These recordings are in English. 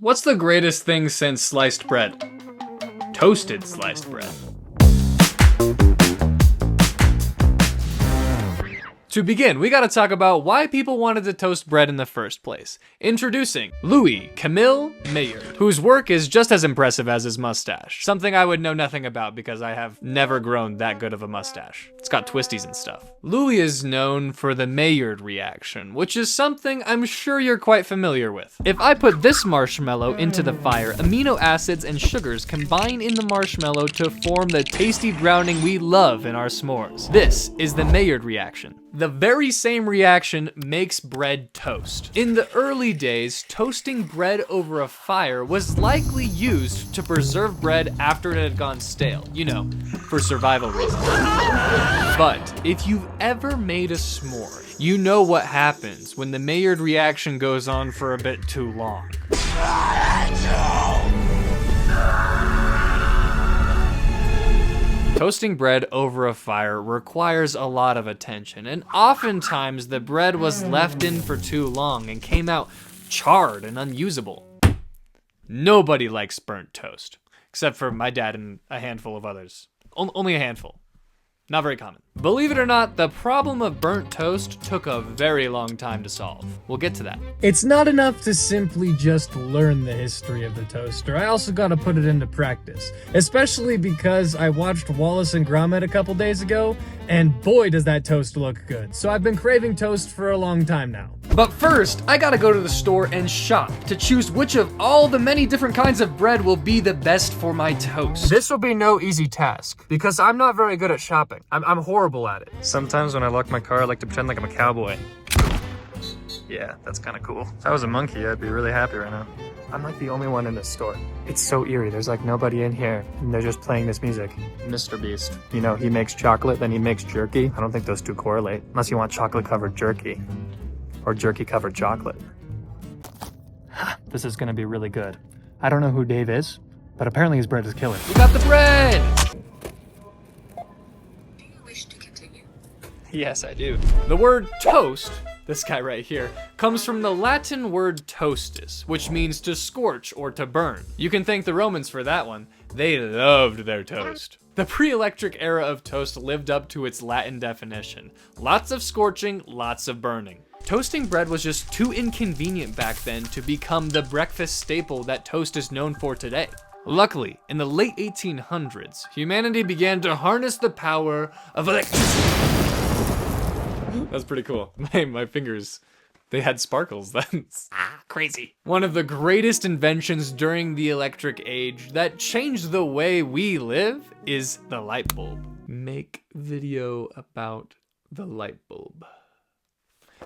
What's the greatest thing since sliced bread? Toasted sliced bread. To begin, we gotta talk about why people wanted to toast bread in the first place. Introducing Louis Camille Maillard, whose work is just as impressive as his mustache. Something I would know nothing about because I have never grown that good of a mustache. It's got twisties and stuff. Louis is known for the Maillard reaction, which is something I'm sure you're quite familiar with. If I put this marshmallow into the fire, amino acids and sugars combine in the marshmallow to form the tasty browning we love in our s'mores. This is the Maillard reaction. The very same reaction makes bread toast. In the early days, toasting bread over a fire was likely used to preserve bread after it had gone stale, you know, for survival reasons. But if you've ever made a s'more, you know what happens when the Maillard reaction goes on for a bit too long. Toasting bread over a fire requires a lot of attention, and oftentimes the bread was left in for too long and came out charred and unusable. Nobody likes burnt toast, except for my dad and a handful of others. Only a handful. Not very common. Believe it or not, the problem of burnt toast took a very long time to solve. We'll get to that. It's not enough to simply just learn the history of the toaster. I also gotta put it into practice. Especially because I watched Wallace and Gromit a couple days ago, and boy does that toast look good. So I've been craving toast for a long time now. But first, I gotta go to the store and shop to choose which of all the many different kinds of bread will be the best for my toast. This will be no easy task, because I'm not very good at shopping. I'm horrible at it. Sometimes when I lock my car, I like to pretend like I'm a cowboy. Yeah, that's kind of cool. If I was a monkey, I'd be really happy right now. I'm like the only one in this store. It's so eerie. There's like nobody in here, and they're just playing this music. Mr. Beast. You know, he makes chocolate, then he makes jerky. I don't think those two correlate, unless you want chocolate-covered jerky. Or jerky-covered chocolate. This is gonna be really good. I don't know who Dave is, but apparently his bread is killer. We got the bread! Do you wish to continue? Yes, I do. The word toast, this guy right here, comes from the Latin word toastus, which means to scorch or to burn. You can thank the Romans for that one. They loved their toast. The pre-electric era of toast lived up to its Latin definition. Lots of scorching, lots of burning. Toasting bread was just too inconvenient back then to become the breakfast staple that toast is known for today. Luckily, in the late 1800s, humanity began to harness the power of electricity. That's pretty cool. My fingers, they had sparkles. That's crazy. One of the greatest inventions during the electric age that changed the way we live is the light bulb. Make video about the light bulb.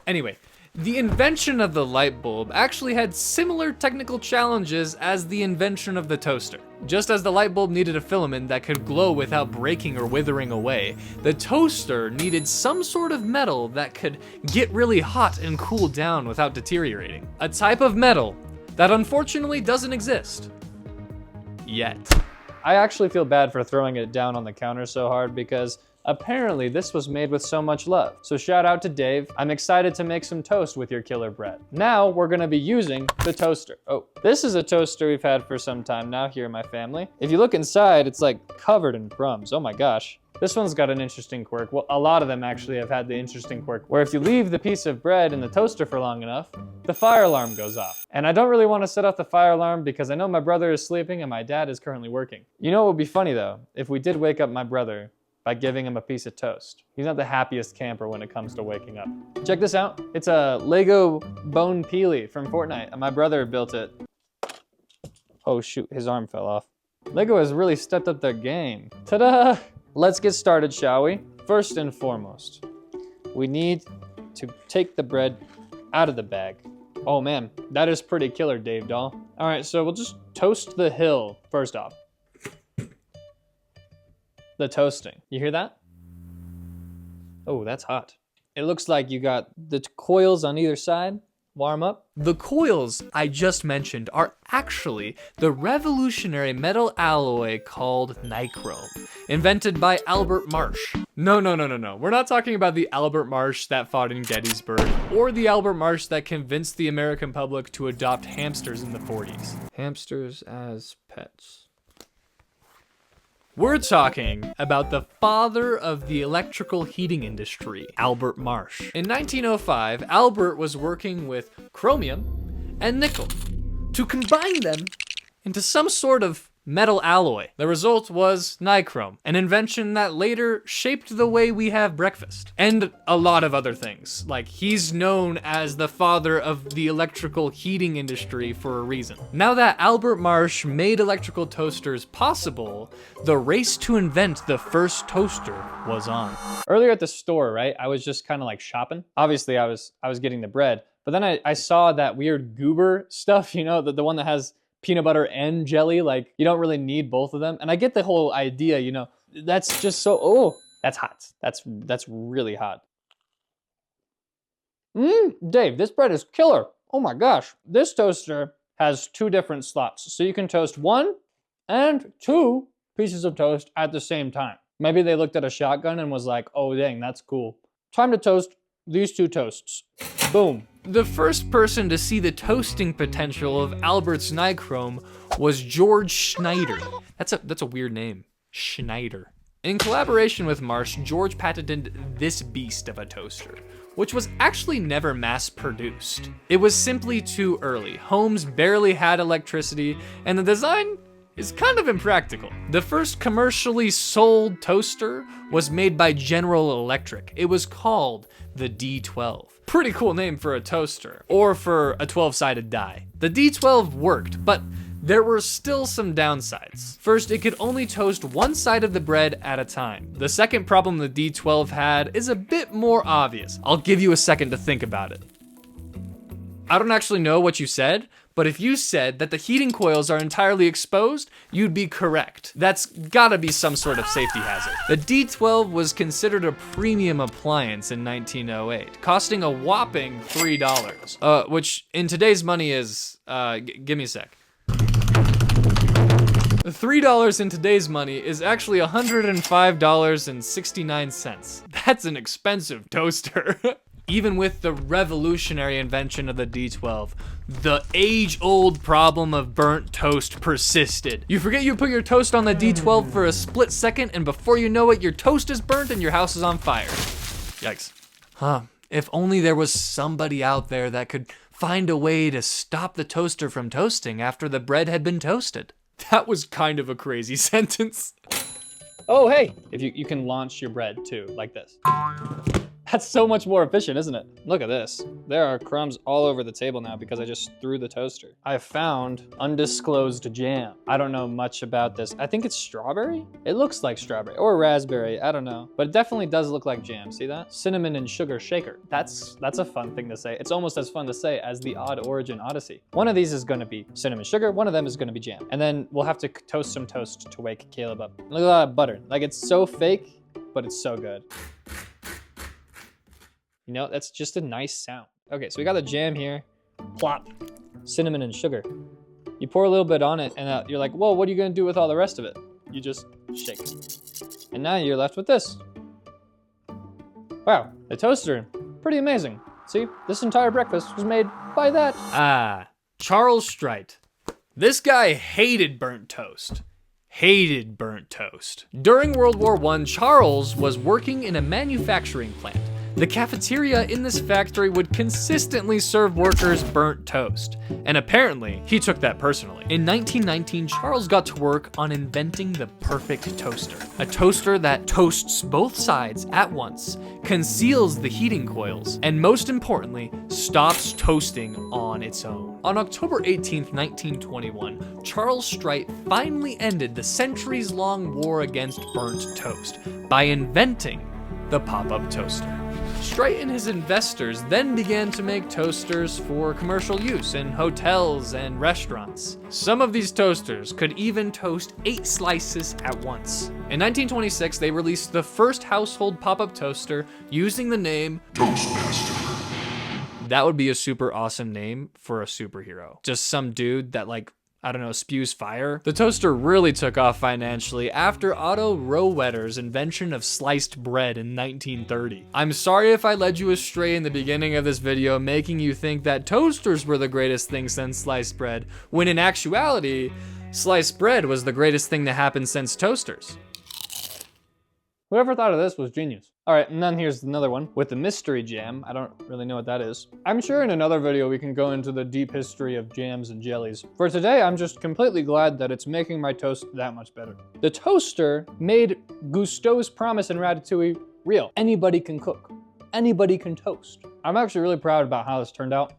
Anyway, the invention of the light bulb actually had similar technical challenges as the invention of the toaster. Just as the light bulb needed a filament that could glow without breaking or withering away, the toaster needed some sort of metal that could get really hot and cool down without deteriorating. A type of metal that unfortunately doesn't exist. Yet. I actually feel bad for throwing it down on the counter so hard because apparently this was made with so much love. So shout out to Dave. I'm excited to make some toast with your killer bread. Now we're gonna be using the toaster. Oh, this is a toaster we've had for some time now here in my family. If you look inside, it's like covered in crumbs. Oh my gosh. This one's got an interesting quirk. Well, a lot of them actually have had the interesting quirk where if you leave the piece of bread in the toaster for long enough, the fire alarm goes off. And I don't really want to set off the fire alarm because I know my brother is sleeping and my dad is currently working. You know what would be funny though? If we did wake up my brother by giving him a piece of toast. He's not the happiest camper when it comes to waking up. Check this out. It's a Lego bone peely from Fortnite, and my brother built it. Oh shoot, his arm fell off. Lego has really stepped up their game. Ta-da! Let's get started, shall we? First and foremost, we need to take the bread out of the bag. Oh man, that is pretty killer, Dave doll. All right, so we'll just toast the hill first off. The toasting. You hear that? Oh, that's hot. It looks like you got the coils on either side warm up. The coils I just mentioned are actually the revolutionary metal alloy called nichrome, invented by Albert Marsh. No. We're not talking about the Albert Marsh that fought in Gettysburg, or the Albert Marsh that convinced the American public to adopt hamsters in the 40s. Hamsters as pets. We're talking about the father of the electrical heating industry, Albert Marsh. In 1905, Albert was working with chromium and nickel to combine them into some sort of metal alloy. The result was nichrome, an invention that later shaped the way we have breakfast, and a lot of other things. Like, he's known as the father of the electrical heating industry for a reason. Now that Albert Marsh made electrical toasters possible, the race to invent the first toaster was on. Earlier at the store, right, I was just kind of like shopping. Obviously, I was getting the bread, but then I saw that weird goober stuff, you know, the one that has peanut butter and jelly. Like, you don't really need both of them. And I get the whole idea, you know, that's just so, oh, that's hot. That's really hot. Dave, this bread is killer. Oh my gosh. This toaster has 2 different slots. So you can toast 1 and 2 pieces of toast at the same time. Maybe they looked at a shotgun and was like, oh dang, that's cool. Time to toast these 2 toasts. Boom. The first person to see the toasting potential of Albert's nichrome was George Schneider. That's a weird name, Schneider. In collaboration with Marsh, George patented this beast of a toaster, which was actually never mass produced. It was simply too early. Homes barely had electricity, and the design is kind of impractical. The first commercially sold toaster was made by General Electric. It was called the D12. Pretty cool name for a toaster, or for a 12-sided die. The D12 worked, but there were still some downsides. First, it could only toast one side of the bread at a time. The second problem the D12 had is a bit more obvious. I'll give you a second to think about it. I don't actually know what you said, but if you said that the heating coils are entirely exposed, you'd be correct. That's gotta be some sort of safety hazard. The D12 was considered a premium appliance in 1908, costing a whopping $3, which in today's money is, give me a sec. $3 in today's money is actually $105.69. That's an expensive toaster. Even with the revolutionary invention of the D12, the age-old problem of burnt toast persisted. You forget you put your toast on the D12 for a split second, and before you know it, your toast is burnt and your house is on fire. Yikes. If only there was somebody out there that could find a way to stop the toaster from toasting after the bread had been toasted. That was kind of a crazy sentence. Oh, hey, if you can launch your bread too, like this. That's so much more efficient, isn't it? Look at this. There are crumbs all over the table now because I just threw the toaster. I found undisclosed jam. I don't know much about this. I think it's strawberry? It looks like strawberry or raspberry, I don't know. But it definitely does look like jam, see that? Cinnamon and sugar shaker. That's a fun thing to say. It's almost as fun to say as the Odd Origin Odyssey. One of these is gonna be cinnamon sugar, one of them is gonna be jam. And then we'll have to toast some toast to wake Caleb up. Look at that butter. Like, it's so fake, but it's so good. You know, that's just a nice sound. Okay, so we got the jam here. Plop. Cinnamon and sugar. You pour a little bit on it, and you're like, whoa, what are you gonna do with all the rest of it? You just shake. And now you're left with this. Wow, the toaster. Pretty amazing. See, this entire breakfast was made by that. Charles Strite. This guy hated burnt toast. Hated burnt toast. During World War I, Charles was working in a manufacturing plant. The cafeteria in this factory would consistently serve workers burnt toast, and apparently, he took that personally. In 1919, Charles got to work on inventing the perfect toaster. A toaster that toasts both sides at once, conceals the heating coils, and most importantly, stops toasting on its own. On October 18th, 1921, Charles Strite finally ended the centuries-long war against burnt toast by inventing the pop-up toaster. Strite and his investors then began to make toasters for commercial use in hotels and restaurants. Some of these toasters could even toast 8 slices at once. In 1926, they released the first household pop-up toaster using the name Toastmaster. That would be a super awesome name for a superhero. Just some dude that, like, I don't know, spews fire. The toaster really took off financially after Otto Rohwetter's invention of sliced bread in 1930. I'm sorry if I led you astray in the beginning of this video, making you think that toasters were the greatest thing since sliced bread, when in actuality, sliced bread was the greatest thing to happen since toasters. Whoever thought of this was genius. All right, and then here's another one with the mystery jam. I don't really know what that is. I'm sure in another video we can go into the deep history of jams and jellies. For today, I'm just completely glad that it's making my toast that much better. The toaster made Gusteau's promise in Ratatouille real. Anybody can cook. Anybody can toast. I'm actually really proud about how this turned out.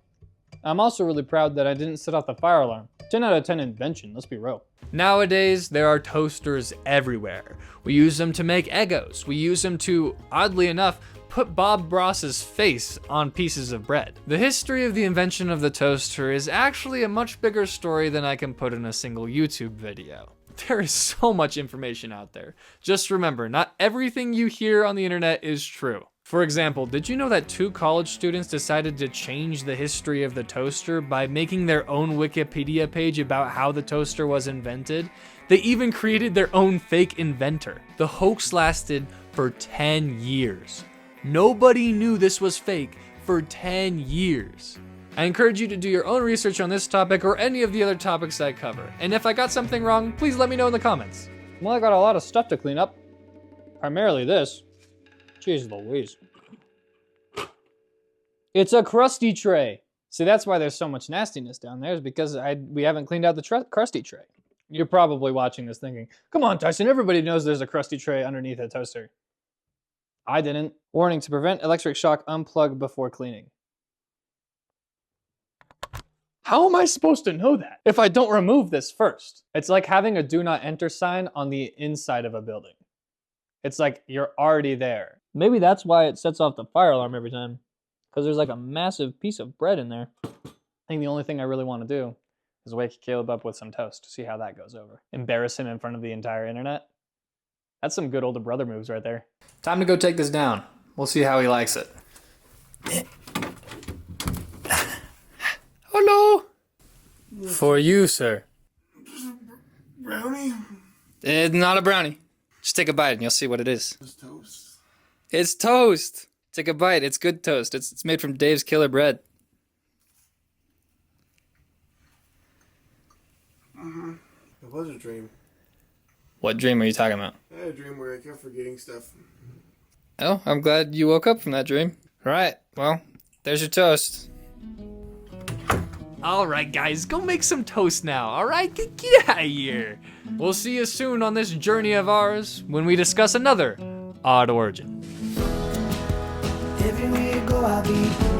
I'm also really proud that I didn't set off the fire alarm. 10 out of 10 invention, let's be real. Nowadays, there are toasters everywhere. We use them to make Eggos. We use them to, oddly enough, put Bob Ross's face on pieces of bread. The history of the invention of the toaster is actually a much bigger story than I can put in a single YouTube video. There is so much information out there. Just remember, not everything you hear on the internet is true. For example, did you know that 2 college students decided to change the history of the toaster by making their own Wikipedia page about how the toaster was invented? They even created their own fake inventor. The hoax lasted for 10 years. Nobody knew this was fake for 10 years. I encourage you to do your own research on this topic or any of the other topics I cover. And if I got something wrong, please let me know in the comments. Well, I got a lot of stuff to clean up. Primarily this. Jeez Louise. It's a crusty tray. See, that's why there's so much nastiness down there, is because we haven't cleaned out the crusty tray. You're probably watching this thinking, come on, Tyson, everybody knows there's a crusty tray underneath a toaster. I didn't. Warning, to prevent electric shock, unplug before cleaning. How am I supposed to know that if I don't remove this first? It's like having a do not enter sign on the inside of a building. It's like you're already there. Maybe that's why it sets off the fire alarm every time, because there's like a massive piece of bread in there. I think the only thing I really want to do is wake Caleb up with some toast, see how that goes over. Embarrass him in front of the entire internet. That's some good older brother moves right there. Time to go take this down. We'll see how he likes it. Hello. For you, sir. Brownie? It's not a brownie. Just take a bite and you'll see what it is. It's toast. It's toast. Take a bite. It's good toast. It's made from Dave's Killer Bread. It was a dream. What dream are you talking about? I had a dream where I kept forgetting stuff. Oh, I'm glad you woke up from that dream. All right, well, there's your toast. All right, guys, go make some toast now, all right? Get out of here. We'll see you soon on this journey of ours when we discuss another odd origin. Everywhere you go, I'll be